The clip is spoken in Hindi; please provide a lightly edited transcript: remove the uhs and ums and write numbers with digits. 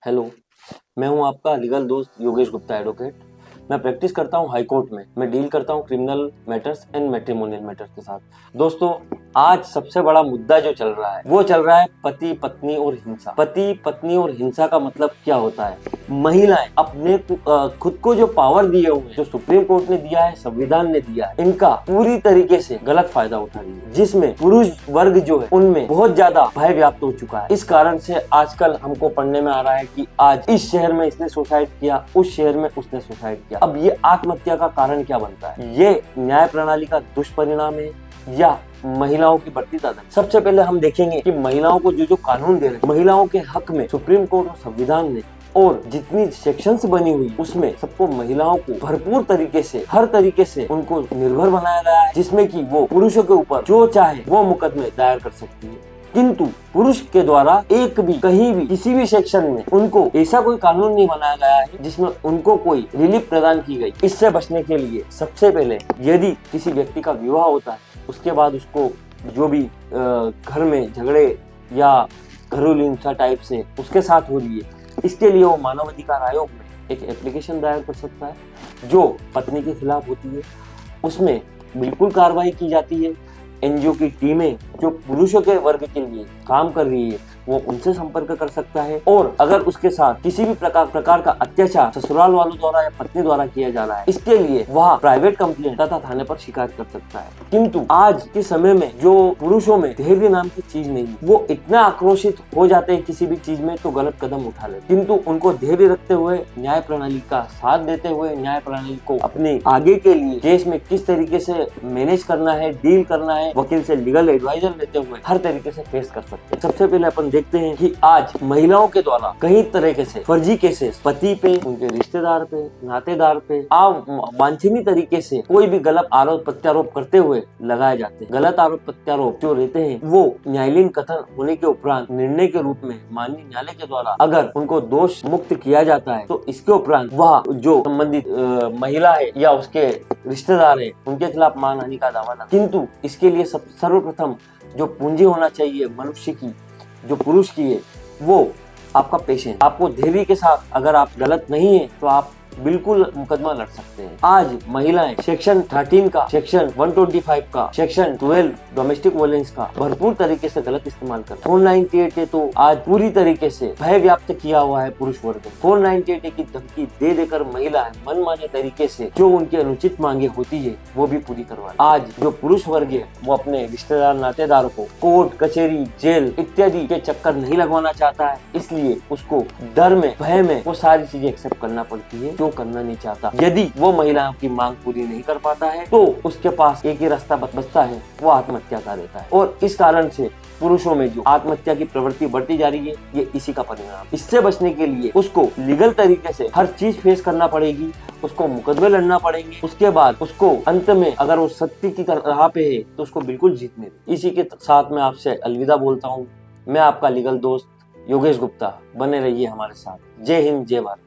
हेलो, मैं हूं आपका लीगल दोस्त योगेश गुप्ता एडवोकेट। मैं प्रैक्टिस करता हूं हाई कोर्ट में। मैं डील करता हूं criminal matters and matrimonial matters के साथ। दोस्तों, आज सबसे बड़ा मुद्दा जो चल रहा है वो चल रहा है पति पत्नी और हिंसा। पति पत्नी और हिंसा का मतलब क्या होता है? महिलाएं अपने खुद को जो पावर दिए हुए हैं, जो सुप्रीम कोर्ट ने दिया है, संविधान ने दिया है, इनका पूरी तरीके से गलत फायदा उठा रही है, जिसमें पुरुष वर्ग जो है उनमें बहुत ज्यादा भय व्याप्त हो चुका है। इस कारण से आजकल हमको पढ़ने में आ रहा है कि आज इस शहर में इसने सुसाइड किया, उस शहर में उसने सुसाइड किया। अब ये आत्महत्या का कारण क्या बनता है? ये न्याय प्रणाली का दुष्परिणाम है या महिलाओं की बढ़ती तादाद? सबसे पहले हम देखेंगे कि महिलाओं को जो कानून दे रहे हैं, महिलाओं के हक में सुप्रीम कोर्ट और संविधान ने और जितनी सेक्शंस बनी हुई उसमें सबको महिलाओं को भरपूर तरीके से, हर तरीके से उनको निर्भर बनाया गया है, जिसमें कि वो पुरुषों के ऊपर जो चाहे वो मुकदमे दायर कर सकती है। किंतु पुरुष के द्वारा एक भी, कहीं भी, किसी भी सेक्शन में उनको ऐसा कोई कानून नहीं बनाया गया है जिसमें उनको कोई रिलीफ प्रदान की गई। इससे बचने के लिए सबसे पहले यदि किसी व्यक्ति का विवाह होता है, उसके बाद उसको जो भी घर में झगड़े या घरेलू हिंसा टाइप से उसके साथ हो रही है, इसके लिए वो मानव अधिकार आयोग में एक एप्लीकेशन दायर कर सकता है जो पत्नी के खिलाफ होती है। उसमें बिल्कुल कार्रवाई की जाती है। एनजीओ की टीमें जो पुरुषों के वर्ग के लिए काम कर रही है वो उनसे संपर्क कर सकता है, और अगर उसके साथ किसी भी प्रकार का अत्याचार ससुराल वालों द्वारा या पत्नी द्वारा किया जा रहा है, इसके लिए वह प्राइवेट कंप्लेंट तथा थाने पर शिकायत कर सकता है। किंतु आज के समय में जो पुरुषों में धैर्य नाम की चीज नहीं है, वो इतना आक्रोशित हो जाते हैं किसी भी चीज में तो गलत कदम उठा लेते, किंतु उनको धैर्य रखते हुए न्याय प्रणाली का साथ देते हुए न्याय प्रणाली को अपने आगे के लिए केस में किस तरीके से मैनेज करना है, डील करना है, वकील से लीगल एडवाइजर लेते हुए हर तरीके से फेस कर सकते हैं। सबसे पहले अपन देखते हैं कि आज महिलाओं के द्वारा कई तरीके से फर्जी केसेस पति पे, उनके रिश्तेदार पे, नातेदार पे वांछनीय तरीके से कोई भी गलत आरोप प्रत्यारोप करते हुए लगाए जाते हैं। गलत आरोप प्रत्यारोप जो रहते हैं वो न्यायालयीन कथन होने के उपरांत निर्णय के रूप में माननीय न्यायालय के द्वारा अगर उनको दोष मुक्त किया जाता है तो इसके उपरांत वह जो संबंधित महिला है या उसके रिश्तेदार है उनके खिलाफ मानहानि का दावा न। किंतु इसके लिए सर्वप्रथम जो पूंजी होना चाहिए मनुष्य की, जो पुरुष की है, वो आपका पेशेंस। आपको धैर्य के साथ, अगर आप गलत नहीं है तो आप बिल्कुल मुकदमा लड़ सकते हैं। आज महिलाएं सेक्शन 13 का, सेक्शन 125 का, सेक्शन 12 डोमेस्टिक वायलेंस का भरपूर तरीके से गलत इस्तेमाल करते हैं। 498 तो आज पूरी तरीके से भय व्याप्त किया हुआ है पुरुष वर्ग में। 498 की धमकी दे देकर महिलाएं मनमाने तरीके से जो उनकी अनुचित मांगे होती है वो भी पूरी करवा। आज जो पुरुष वर्ग है वो अपने रिश्तेदार नातेदारों को कोर्ट कचहरी जेल इत्यादि के चक्कर नहीं लगवाना चाहता है, इसलिए उसको डर में, भय में वो सारी चीजें एक्सेप्ट करना पड़ती है जो करना नहीं चाहता। यदि वो महिलाओं की मांग पूरी नहीं कर पाता है तो उसके पास एक ही रास्ता बचता है, वो आत्महत्या कर देता है। और इस कारण से पुरुषों में जो आत्महत्या की प्रवृत्ति बढ़ती जा रही है ये इसी का परिणाम। इससे बचने के लिए उसको लीगल तरीके से हर चीज फेस करना पड़ेगी, उसको मुकदमे लड़ना पड़ेंगे। उसके बाद उसको अंत में अगर वो सत्य की राह पे है तो उसको बिल्कुल जीतने दे। इसी के साथ मैं आपसे अलविदा बोलता हूँ। मैं आपका लीगल दोस्त योगेश गुप्ता। बने रहिए हमारे साथ। जय हिंद, जय भारत।